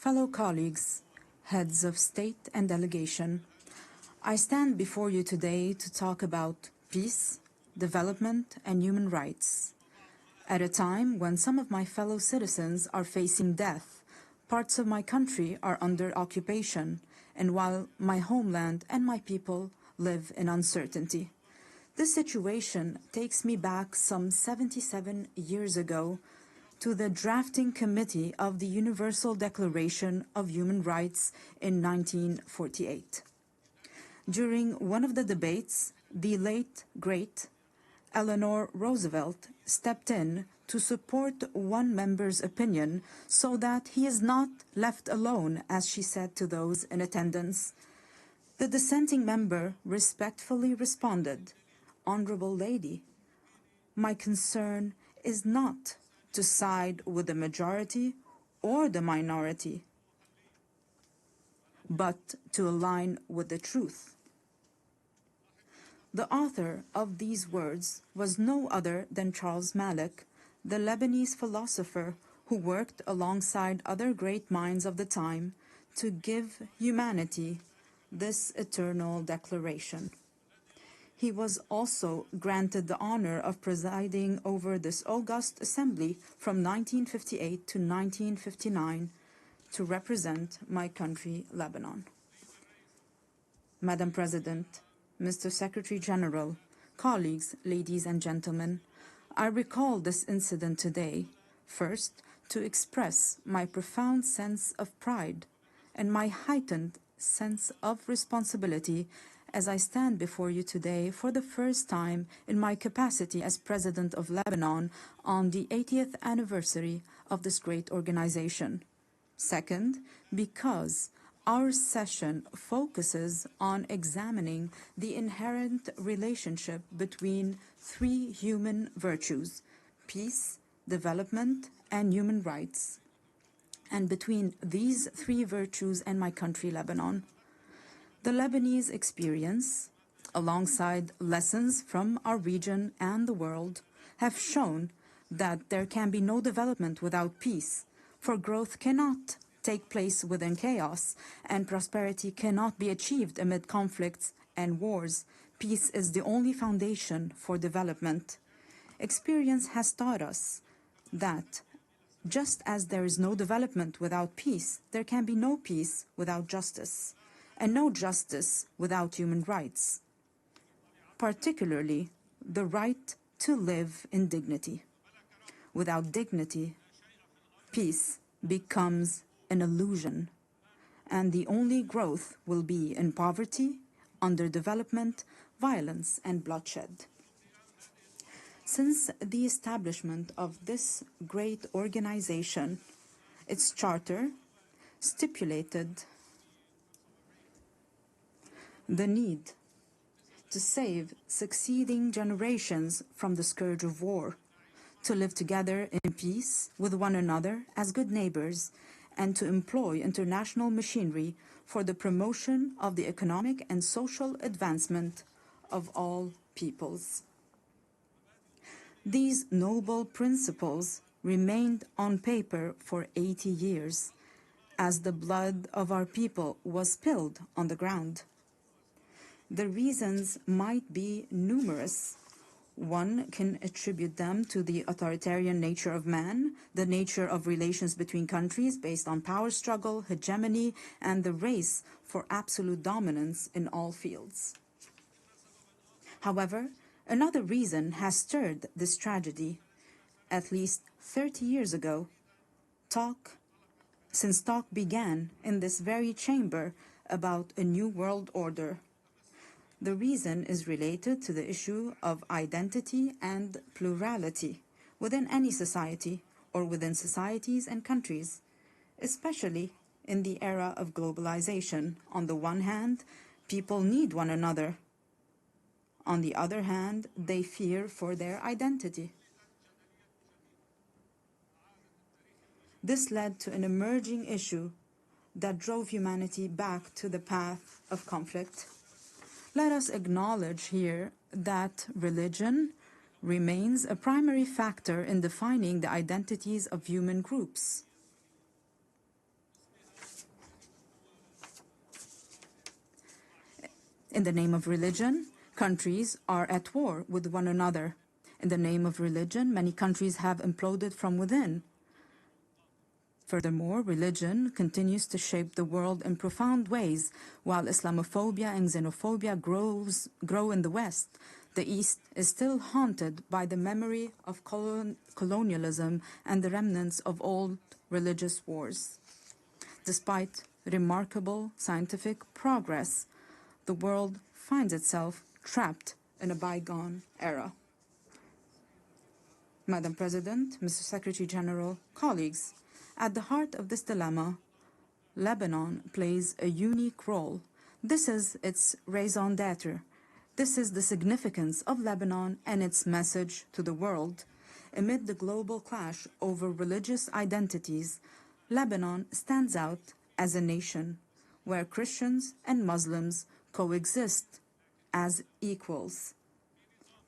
Fellow colleagues, heads of state and delegation, I stand before you today to talk about peace, development, and human rights. At a time when some of my fellow citizens are facing death, parts of my country are under occupation, and while my homeland and my people live in uncertainty. This situation takes me back some 77 years ago to the drafting committee of the Universal Declaration of Human Rights in 1948. During one of the debates, the late, great Eleanor Roosevelt stepped in to support one member's opinion so that he is not left alone, as she said to those in attendance. The dissenting member respectfully responded, "Honorable lady, my concern is not to side with the majority or the minority, but to align with the truth." The author of these words was no other than Charles Malik, the Lebanese philosopher who worked alongside other great minds of the time to give humanity this eternal declaration. He was also granted the honor of presiding over this august assembly from 1958 to 1959 to represent my country, Lebanon. Madam President, Mr. Secretary General, colleagues, ladies and gentlemen, I recall this incident today, first, to express my profound sense of pride and my heightened sense of responsibility as I stand before you today for the first time in my capacity as President of Lebanon on the 80th anniversary of this great organization. Second, because our session focuses on examining the inherent relationship between three human virtues: peace, development, and human rights, and between these three virtues and my country, Lebanon. The Lebanese experience, alongside lessons from our region and the world, have shown that there can be no development without peace, for growth cannot take place within chaos, and prosperity cannot be achieved amid conflicts and wars. Peace is the only foundation for development. Experience has taught us that just as there is no development without peace, there can be no peace without justice, and no justice without human rights, particularly the right to live in dignity. Without dignity, peace becomes an illusion, and the only growth will be in poverty, underdevelopment, violence, and bloodshed. Since the establishment of this great organization, its charter stipulated the need to save succeeding generations from the scourge of war, to live together in peace with one another as good neighbors, and to employ international machinery for the promotion of the economic and social advancement of all peoples. These noble principles remained on paper for 80 years, as the blood of our people was spilled on the ground. The reasons might be numerous. One can attribute them to the authoritarian nature of man, the nature of relations between countries based on power struggle, hegemony, and the race for absolute dominance in all fields. However, another reason has stirred this tragedy. At least 30 years ago, since talk began in this very chamber about a new world order. The reason is related to the issue of identity and plurality within any society or within societies and countries, especially in the era of globalization. On the one hand, people need one another. On the other hand, they fear for their identity. This led to an emerging issue that drove humanity back to the path of conflict. Let us acknowledge here that religion remains a primary factor in defining the identities of human groups. In the name of religion, countries are at war with one another. In the name of religion, many countries have imploded from within. Furthermore, religion continues to shape the world in profound ways. While Islamophobia and xenophobia grow in the West, the East is still haunted by the memory of colonialism and the remnants of old religious wars. Despite remarkable scientific progress, the world finds itself trapped in a bygone era. Madam President, Mr. Secretary General, colleagues, at the heart of this dilemma, Lebanon plays a unique role. This is its raison d'etre. This is the significance of Lebanon and its message to the world. Amid the global clash over religious identities, Lebanon stands out as a nation where Christians and Muslims coexist as equals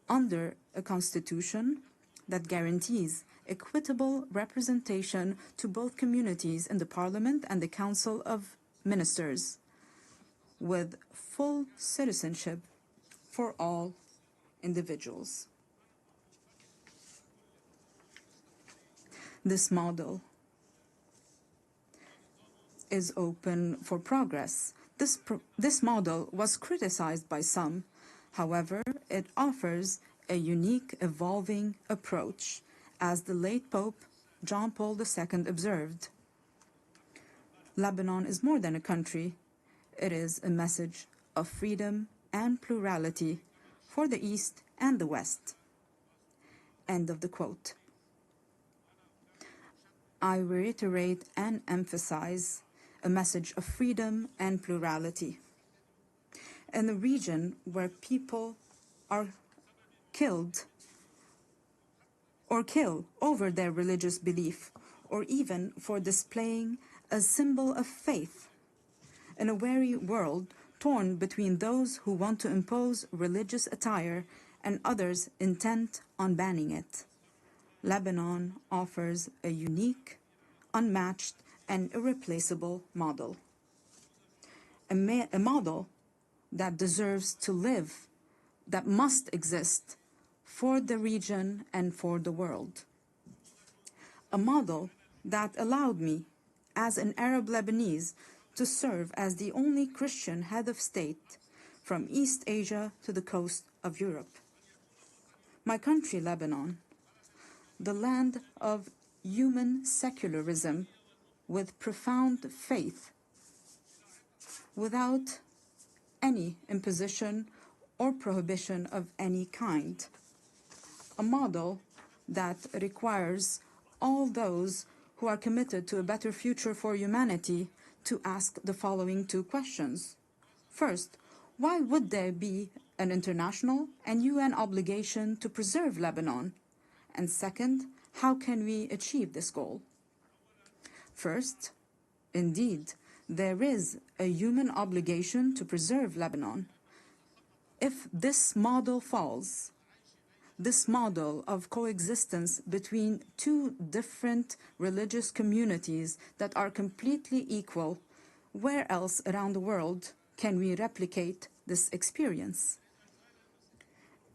under a constitution that guarantees equitable representation to both communities in the Parliament and the Council of Ministers, with full citizenship for all individuals. This model is open for progress. This model was criticized by some. However, it offers a unique, evolving approach, as the late Pope John Paul II observed. Lebanon is more than a country. It is a message of freedom and plurality for the East and the West. End of the quote. I reiterate and emphasize a message of freedom and plurality. In a region where people are killed or kill over their religious belief, or even for displaying a symbol of faith. In a weary world torn between those who want to impose religious attire and others intent on banning it, Lebanon offers a unique, unmatched, and irreplaceable model. A model that deserves to live, that must exist for the region and for the world. A model that allowed me, as an Arab Lebanese, to serve as the only Christian head of state from East Asia to the coast of Europe. My country, Lebanon, the land of human secularism with profound faith, without any imposition or prohibition of any kind. A model that requires all those who are committed to a better future for humanity to ask the following two questions. First, why would there be an international and UN obligation to preserve Lebanon? And second, how can we achieve this goal? First, indeed, there is a human obligation to preserve Lebanon. If this model falls, this model of coexistence between two different religious communities that are completely equal, where else around the world can we replicate this experience?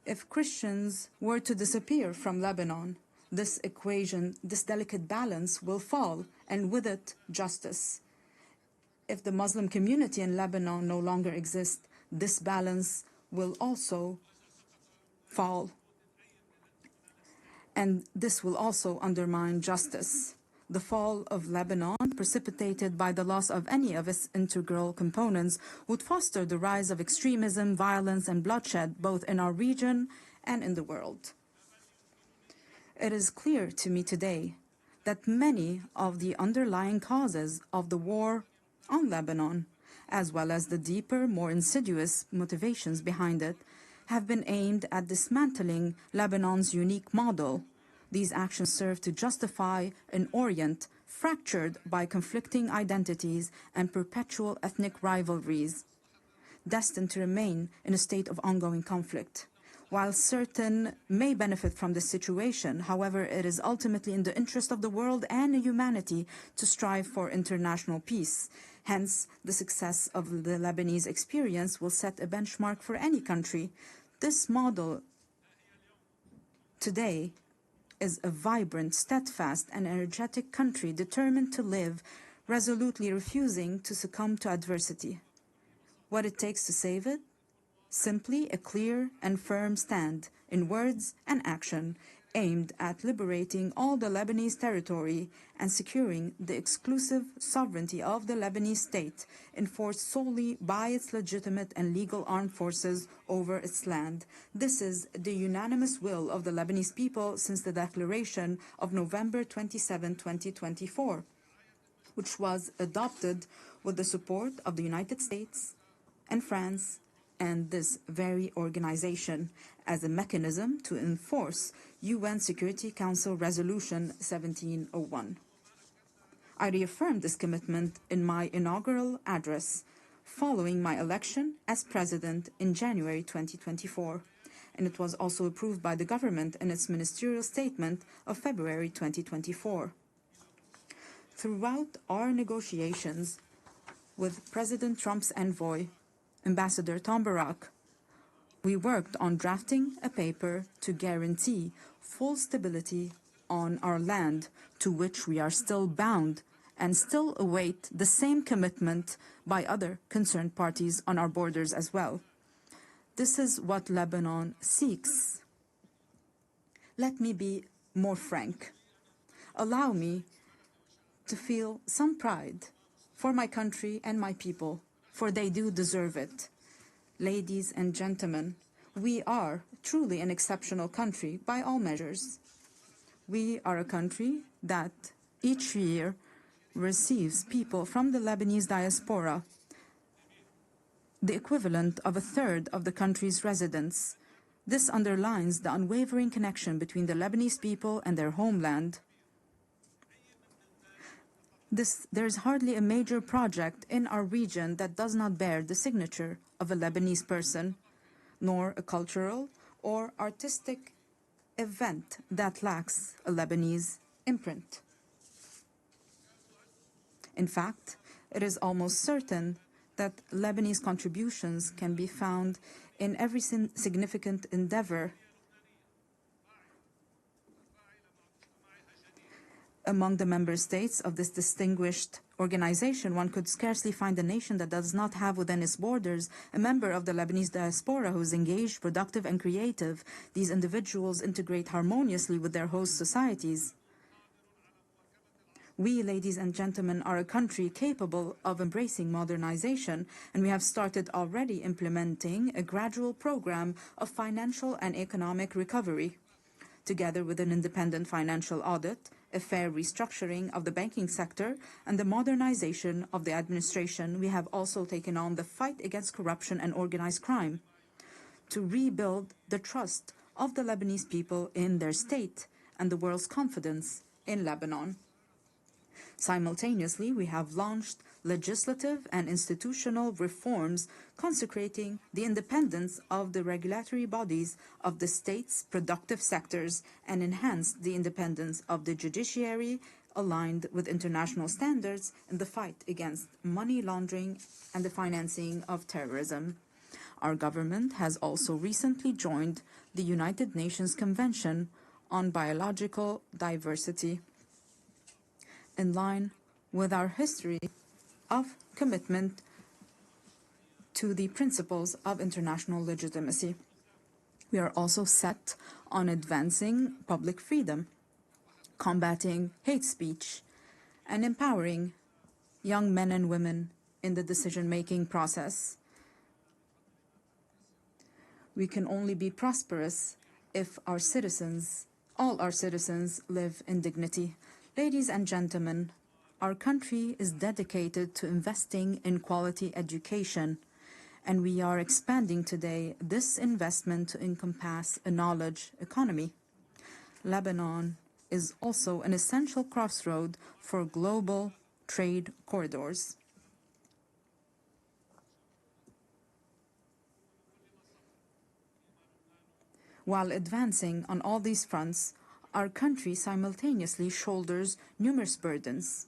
If Christians were to disappear from Lebanon, this equation, this delicate balance will fall, and with it, justice. If the Muslim community in Lebanon no longer exists, this balance will also fall. And this will also undermine justice. The fall of Lebanon, precipitated by the loss of any of its integral components, would foster the rise of extremism, violence, and bloodshed, both in our region and in the world. It is clear to me today that many of the underlying causes of the war on Lebanon, as well as the deeper, more insidious motivations behind it, have been aimed at dismantling Lebanon's unique model. These actions serve to justify an Orient fractured by conflicting identities and perpetual ethnic rivalries, destined to remain in a state of ongoing conflict. While certain may benefit from this situation, however, it is ultimately in the interest of the world and humanity to strive for international peace. Hence, the success of the Lebanese experience will set a benchmark for any country. This model today is a vibrant, steadfast, and energetic country determined to live, resolutely refusing to succumb to adversity. What it takes to save it? Simply a clear and firm stand, in words and action, aimed at liberating all the Lebanese territory and securing the exclusive sovereignty of the Lebanese state, enforced solely by its legitimate and legal armed forces over its land. This is the unanimous will of the Lebanese people since the declaration of November 27, 2024, which was adopted with the support of the United States and France and this very organization as a mechanism to enforce UN Security Council Resolution 1701. I reaffirmed this commitment in my inaugural address following my election as president in January 2024, and it was also approved by the government in its ministerial statement of February 2024. Throughout our negotiations with President Trump's envoy, Ambassador Tom Barak, we worked on drafting a paper to guarantee full stability on our land, to which we are still bound and still await the same commitment by other concerned parties on our borders as well. This is what Lebanon seeks. Let me be more frank. Allow me to feel some pride for my country and my people, for they do deserve it. Ladies and gentlemen, we are truly an exceptional country by all measures. We are a country that each year receives people from the Lebanese diaspora, the equivalent of a third of the country's residents. This underlines the unwavering connection between the Lebanese people and their homeland. There's hardly a major project in our region that does not bear the signature of a Lebanese person, nor a cultural or artistic event that lacks a Lebanese imprint. In fact, it is almost certain that Lebanese contributions can be found in every significant endeavor. Among the member states of this distinguished organization, one could scarcely find a nation that does not have within its borders a member of the Lebanese diaspora who is engaged, productive, and creative. These individuals integrate harmoniously with their host societies. We, ladies and gentlemen, are a country capable of embracing modernization, and we have started already implementing a gradual program of financial and economic recovery. Together with an independent financial audit, a fair restructuring of the banking sector, and the modernization of the administration, we have also taken on the fight against corruption and organized crime to rebuild the trust of the Lebanese people in their state and the world's confidence in Lebanon. Simultaneously, we have launched legislative and institutional reforms consecrating the independence of the regulatory bodies of the state's productive sectors and enhanced the independence of the judiciary, aligned with international standards in the fight against money laundering and the financing of terrorism. Our government has also recently joined the United Nations Convention on Biological Diversity, in line with our history of commitment to the principles of international legitimacy. We are also set on advancing public freedom, combating hate speech, and empowering young men and women in the decision-making process. We can only be prosperous if our citizens, all our citizens, live in dignity. Ladies and gentlemen, our country is dedicated to investing in quality education, and we are expanding today this investment to encompass a knowledge economy. Lebanon is also an essential crossroad for global trade corridors. While advancing on all these fronts, our country simultaneously shoulders numerous burdens.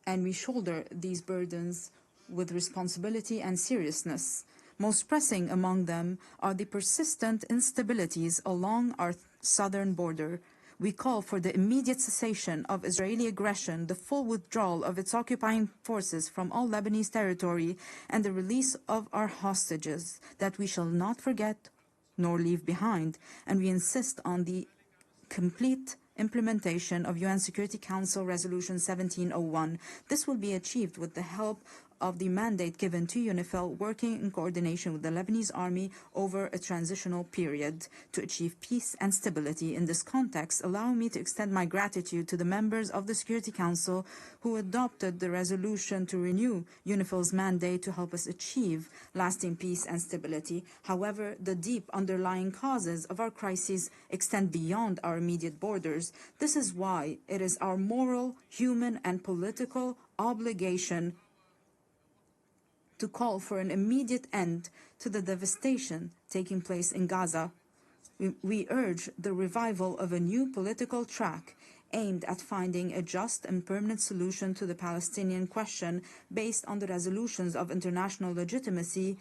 and we shoulder these burdens with responsibility and seriousness. Most pressing among them are the persistent instabilities along our southern border. We call for the immediate cessation of Israeli aggression, the full withdrawal of its occupying forces from all Lebanese territory, and the release of our hostages that we shall not forget nor leave behind. And we insist on the complete implementation of UN Security Council Resolution 1701. This will be achieved with the help of the mandate given to UNIFIL, working in coordination with the Lebanese army over a transitional period to achieve peace and stability. In this context, allow me to extend my gratitude to the members of the Security Council who adopted the resolution to renew UNIFIL's mandate to help us achieve lasting peace and stability. However, the deep underlying causes of our crises extend beyond our immediate borders. This is why it is our moral, human, and political obligation to call for an immediate end to the devastation taking place in Gaza. We urge the revival of a new political track aimed at finding a just and permanent solution to the Palestinian question based on the resolutions of international legitimacy,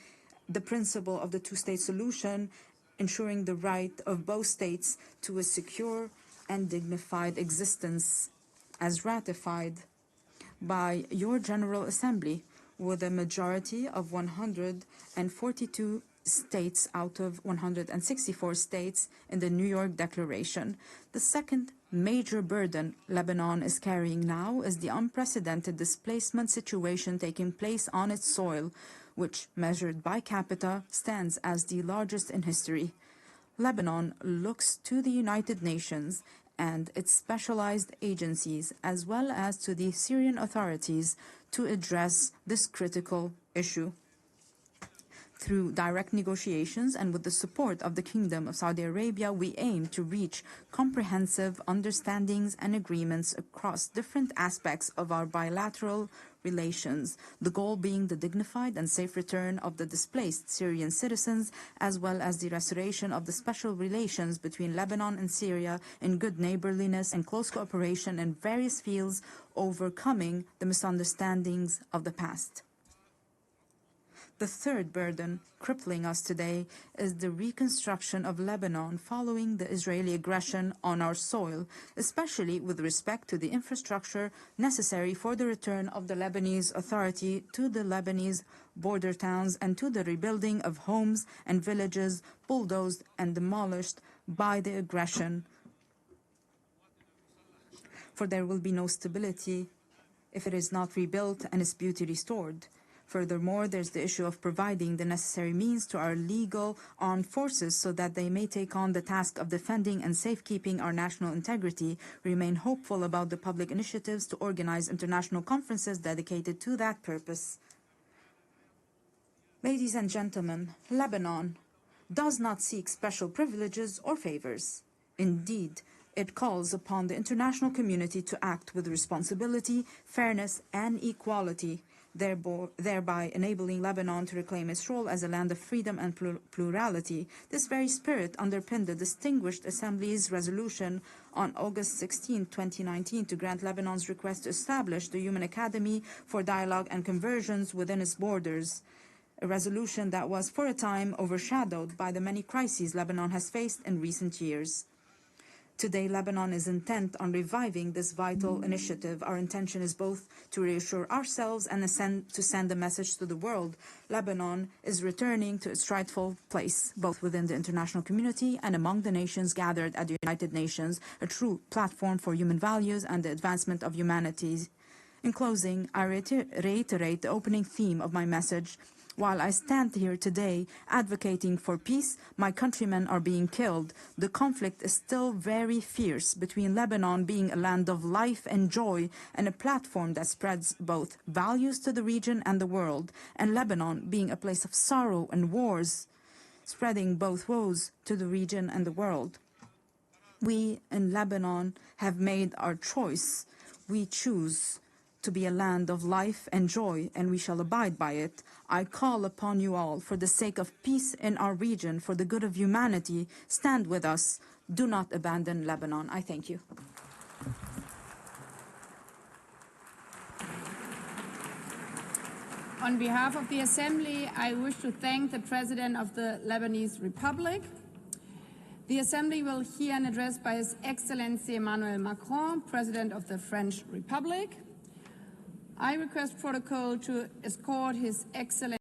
the principle of the two-state solution, ensuring the right of both states to a secure and dignified existence, as ratified by your General Assembly, with a majority of 142 states out of 164 states in the New York Declaration. The second major burden Lebanon is carrying now is the unprecedented displacement situation taking place on its soil, which, measured by capita, stands as the largest in history. Lebanon looks to the United Nations and its specialized agencies, as well as to the Syrian authorities, to address this critical issue. Through direct negotiations and with the support of the Kingdom of Saudi Arabia, we aim to reach comprehensive understandings and agreements across different aspects of our bilateral relations, the goal being the dignified and safe return of the displaced Syrian citizens, as well as the restoration of the special relations between Lebanon and Syria in good neighborliness and close cooperation in various fields, overcoming the misunderstandings of the past. The third burden crippling us today is the reconstruction of Lebanon following the Israeli aggression on our soil, especially with respect to the infrastructure necessary for the return of the Lebanese Authority to the Lebanese border towns and to the rebuilding of homes and villages bulldozed and demolished by the aggression. For there will be no stability if it is not rebuilt and its beauty restored. Furthermore, there's the issue of providing the necessary means to our legal armed forces so that they may take on the task of defending and safekeeping our national integrity. We remain hopeful about the public initiatives to organize international conferences dedicated to that purpose. Ladies and gentlemen, Lebanon does not seek special privileges or favors. Indeed, it calls upon the international community to act with responsibility, fairness, and equality, thereby enabling Lebanon to reclaim its role as a land of freedom and plurality. This very spirit underpinned the Distinguished Assembly's resolution on August 16, 2019, to grant Lebanon's request to establish the Human Academy for Dialogue and Conversions within its borders, a resolution that was for a time overshadowed by the many crises Lebanon has faced in recent years. Today, Lebanon is intent on reviving this vital initiative. Our intention is both to reassure ourselves and to send a message to the world. Lebanon is returning to its rightful place, both within the international community and among the nations gathered at the United Nations, a true platform for human values and the advancement of humanity. In closing, I reiterate the opening theme of my message. While I stand here today advocating for peace, my countrymen are being killed. The conflict is still very fierce between Lebanon being a land of life and joy and a platform that spreads both values to the region and the world, and Lebanon being a place of sorrow and wars, spreading both woes to the region and the world. We in Lebanon have made our choice. We choose to be a land of life and joy, and we shall abide by it. I call upon you all, for the sake of peace in our region, for the good of humanity, stand with us. Do not abandon Lebanon. I thank you. On behalf of the Assembly, I wish to thank the President of the Lebanese Republic. The Assembly will hear an address by His Excellency Emmanuel Macron, President of the French Republic. I request protocol to escort His Excellency